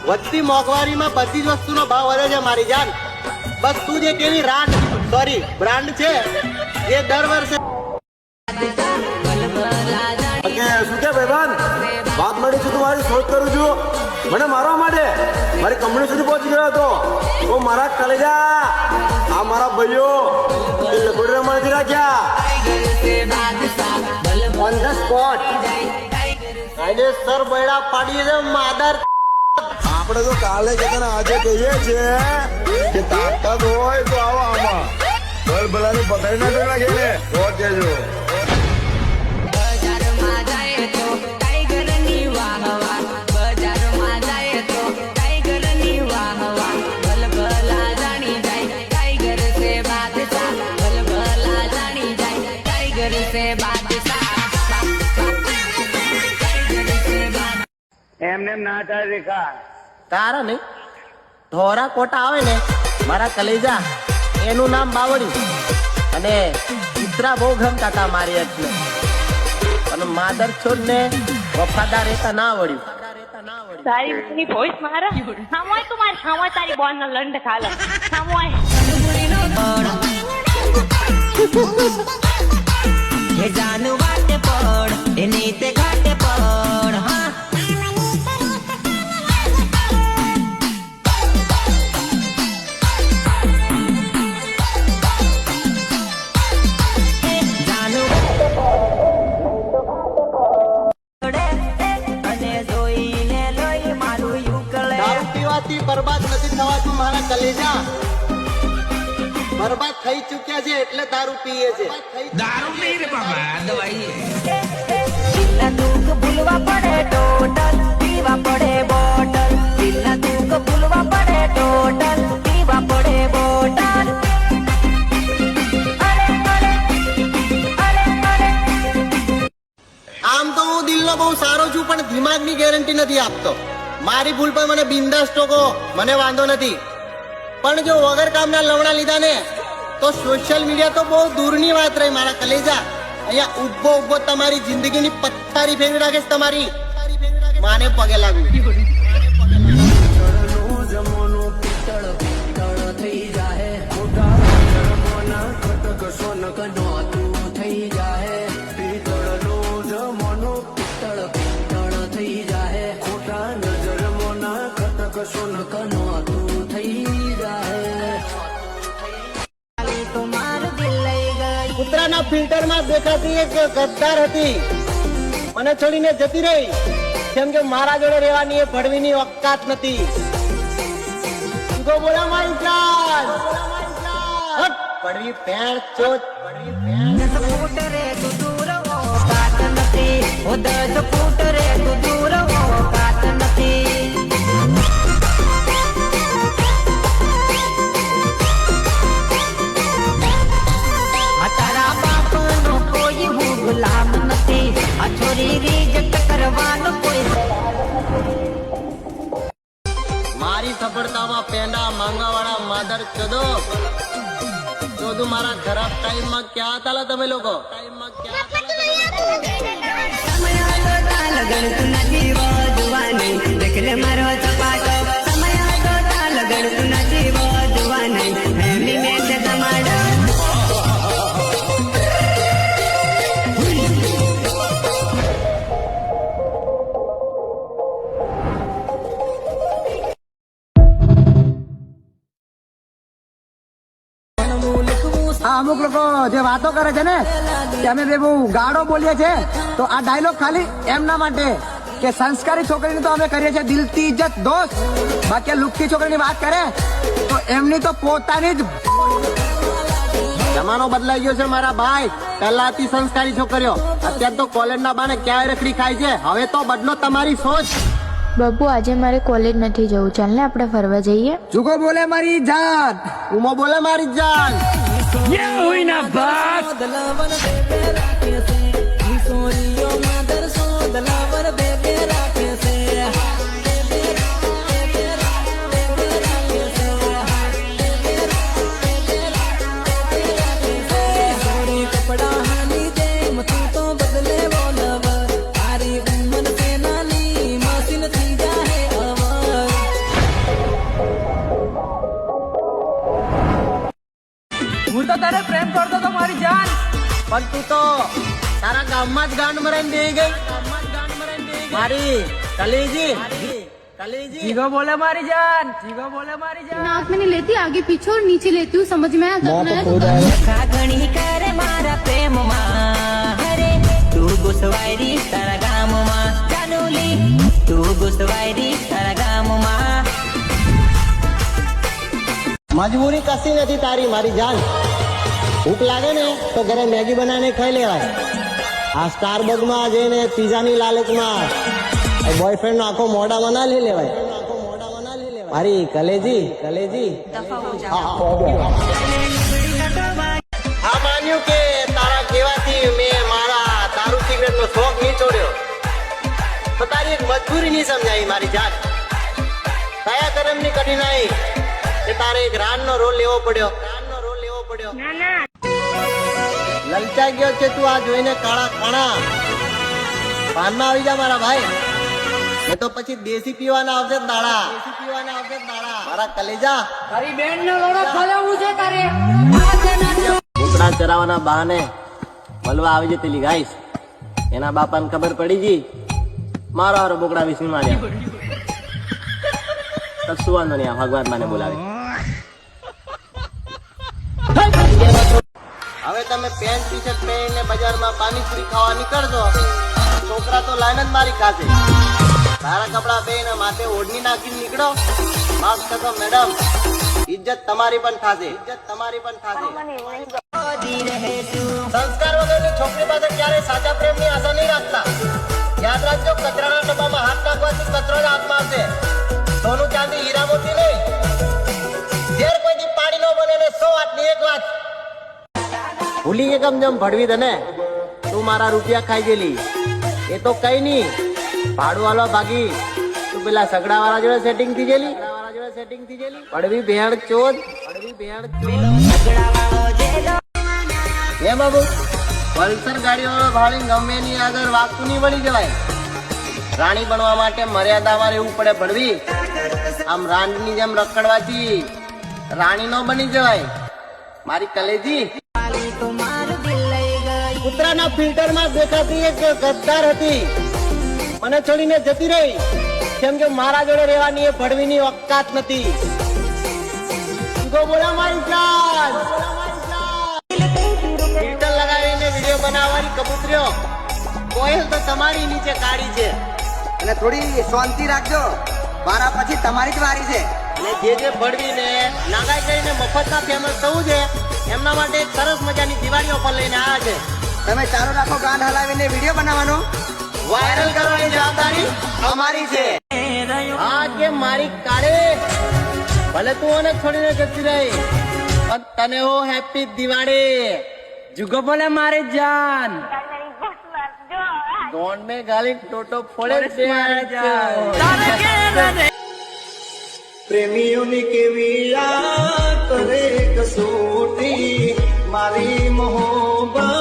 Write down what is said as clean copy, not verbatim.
વધતી મોંઘવારીમાં બધી જ વસ્તુનો ભાવ વધે છે મારી જાન. બસ તું જે કેવી બ્રાન્ડ છે એ દર વર્ષે શું કે ભાઈબાન વાત મળી છે, તું મારી શોધ કરું છું મને મારવા માટે મારી કંપની સુધી પહોંચી ગયો હતો. તો મારા કલેજા આ મારા ભાઈઓ એ લખોડી રમણથી રાખ્યા ઓન ધ સ્પોટ કાયદેસર બૈડા પાડીએ છે માદર. આપણે તો કાલે કે આજે કહીએ છીએ કે તાકાત હોય તો આવો આમાં ભલભલાની પથારી ના કરી નાખે ને તો કેજો. એમને ના થાય રેખા તારા નહીં ધોરા કોટા આવે ને મારા કલેજા એનું નામ બાવળ્યું અને કૂતરા બહુ ગમતા હતા મારી એટલે અને માદર છોડ ને વફાદાર રહેતા ના વળ્યું. તારી ની ભોઈસ મારા સામોય તું મારી સામોય તારી બોન નો લંડ ખાલે સામોય એ જાનુ વાટે પડ એ નીતે ઘાટે પડ હા બરબાદ નથી થવાતું મારા કલેજા. બરબાદ થઈ ચુક્યા છે એટલે દારૂ પીએ છે. દારૂ નહીં રે બાબા, દવાઈ દિલના દુઃખ ભૂલવા પડે ટોટલ પીવા પડે બોટલ. દિલના દુઃખ ભૂલવા પડે ટોટલ પીવા પડે બોટલ. આમ તો હું દિલનો બહુ સારો છું પણ દિમાગની ગેરંટી નથી આપતો. મારી ભૂલ પર મને બિંદાસ ટોકો, મને વાંધો નથી. પણ જો વગર કામના લવણા લીધા ને તો સોશિયલ મીડિયા તો બહુ દૂરની વાત રહી મારા કલેજા. અહીંયા ઉભો ઉભો તમારી જિંદગીની પથ્થારી ફેરવી નાખે તમારી માને પગે લાગુ. કૂતરાના ફિલ્ટરમાં દેખાતી એક ગદ્દાર હતી, મને છોડીને જતી રહી કેમ કે મારા જોડે રહેવાની એ ભડવીની ઓકાત નથી. ઈગો બોલા મારી જાન હટ ભડવી પેણ ચોટ ફૂટ રે તું દૂર હો કાત નથી ઓ 10 ફૂટ રે તું દૂર હો કાત નથી. તારા બાપનો કોઈ હું ગુલામ નથી, આ છોરી રિજેક્ટ કરવાનો કોઈ. મારી સફળતામાં પેંડા માંગવાવાળા માદર ચોદો ચોદું મારા ખરાબ ટાઈમમાં ક્યાં હતા તમે લોકો? લગડતું નથી જોવાની દેખલે મારો ચપાટો સમય આગળ લગડતું નથી જોવાની હેમી મેં તમારો અમુક લોકો જે વાતો કરે છે ને કે અમે બે બહુ ગાળો બોલીએ છે તો આ ડાયલોગ ખાલી એમના માટે કે સંસ્કારી છોકરીની તો અમે કરીએ છીએ દિલથી ઇજ્જત દોસ્ત, બાકી લુખ્ખી છોકરીની વાત કરે તો એમની તો પોતાની જ. જમાનો બદલાઈ ગયો છે મારા ભાઈ. પહેલા હતી સંસ્કારી છોકરીઓ, અત્યારે તો કોલેજના બાને ક્યાંય રખડી ખાય છે. હવે તો બદલો તમારી સોચ. બાબુ આજે મારે કોલેજ નથી જવું, ચાલ ને આપણે ફરવા જઈએ. જુગો બોલે મારી જાન, ઉમો બોલે મારી જાન. પણ તું તો તારા ગામમાં જ ગાંડ મરાઈને દઈ ગઈ મારી કલેજી જીગો બોલે મારી જાન, જીગો બોલે મારી જાન. नाक में नहीं लेती, आगे पीछे और नीचे लेती हूँ, समझ में आता है? ઘણી કરે મારા પ્રેમમાં હરે તું ગુસવાયરી તારા ગામમાં જાનુલી તું ગુસવાયરી તારા ગામમાં મજબૂરી કશી નથી તારી મારી જાન. ભૂખ લાગે ને તો ઘરે મેગી બનાવીને ખાઈ લેવાય. આ સ્ટારબકમાં જઈને પીઝાની લાલચમાં બોયફ્રેન્ડ નો આખો મોઢામાં ના લઈ લેવાય. મારી કલેજી હા માન્યું કે તારા કહેવાથી મેં મારા દારૂ સિગરેટ નો શોખ નહીં છોડ્યો, તો તારી એક મજબૂરી નહીં સમજાઈ મારી જાત. કયા કરમની કઠિનાઈ કે તારે એક રાનનો રોલ લેવો પડ્યો. ના ના લલચાઈ ગયો છે તું આ જોઈને કાળા ખાણા. પાનમાં આવી જા મારા ભાઈ, એ તો પછી દેશી પીવાના આવશે દાડા. મારા કલેજા તારી બેન નો લોડો ખોલાવવું છે તારે. કૂતરા ચરાવવાના બહાને મળવા આવી જતી ગાઈસ. એના બાપાને ખબર પડી ગઈ મારો હારો બોકડા વિસી માર્યા. કશું વાંધો નહીં, આ ભગવાન મને બોલાવે. હવે તમે પેન્ટ ટી શર્ટ પહેરીને બજારમાં પાણીપુરી ખાવા નીકળજો, છોકરા તો લાઈન જ મારી ખાશે. તારા કપડા પહેરીને માથે ઓઢણી નાખીને નીકળો, માફ કરજો મેડમ, ઇજ્જત તમારી પણ થશે. સંસ્કાર વગરની છોકરી પાસે ક્યારે સાચા પ્રેમની આશા નહીં રાખતા. યાદ રાખજો, કચરાના ડબ્બામાં હાથ નાખવાથી કચરો જ હાથમાં આવશે. સોનું ચાંદી હીરા મોતી નહીં. ઝેર કોઈથી પાણી નો બને ને 100 વાતની એક વાત. ભૂલી કે કમ ભડવી તને તું મારા રૂપિયા ખાઈ ગયેલી. એ તો કઈ નહીં, ભાડું વાળવા ભાગી તું પેલા સગડા વાળા જોડે સેટિંગ થઈ ગયેલી. પડવી ભેળ ચોદ. હે બાબુ, પલ્સર ગાડીઓ ભાડી ગમે ની આગળ વાગતું નહીં વળી જવાય. રાણી બનવા માટે મર્યાદામાં રહેવું પડે ભડવી. આમ રાંડની જેમ રખડવાથી રાણી નો બની જવાય. મારી કલેજી કૂતરાના ફિલ્ટરમાં દેખાતી એક ગદ્દાર હતી, મને છોડીને જતી રહી. કેમ કે મારા જોડે રહેવાની એ ભડવીની ઓકાત નથી. બોલા મારી જાન. ફિલ્ટર લગાવીને વિડીયો બનાવવાની કબૂતરીઓ કોયલ તો તમારી નીચે કાઢી છે. અને થોડી શાંતિ રાખજો, મારા પછી તમારી જ વારી છે. અને જે ભડવીને નાગાઈ કરીને મફતમાં ફેમસ થવું છે એમના માટે એક સરસ મજાની દિવાળી ઓફર લઈને આવ્યા છે. તમે ચાલુ રાખો, ગાંઠ હલાવીને વિડીયો બનાવવાનો, વાયરલ કરવાની જવાબદારી અમારી છે. હા કે મારી કાળે, ભલે તું મને છોડીને જતી રહી પણ તને હો હેપી દિવાળી. જીગો બોલે મારી જાન. ગોંડ में ગાલી ટોટો ફોડે છે. પ્રેમીઓની કેવી આ કરે કસોટી મારી મોહબ્બત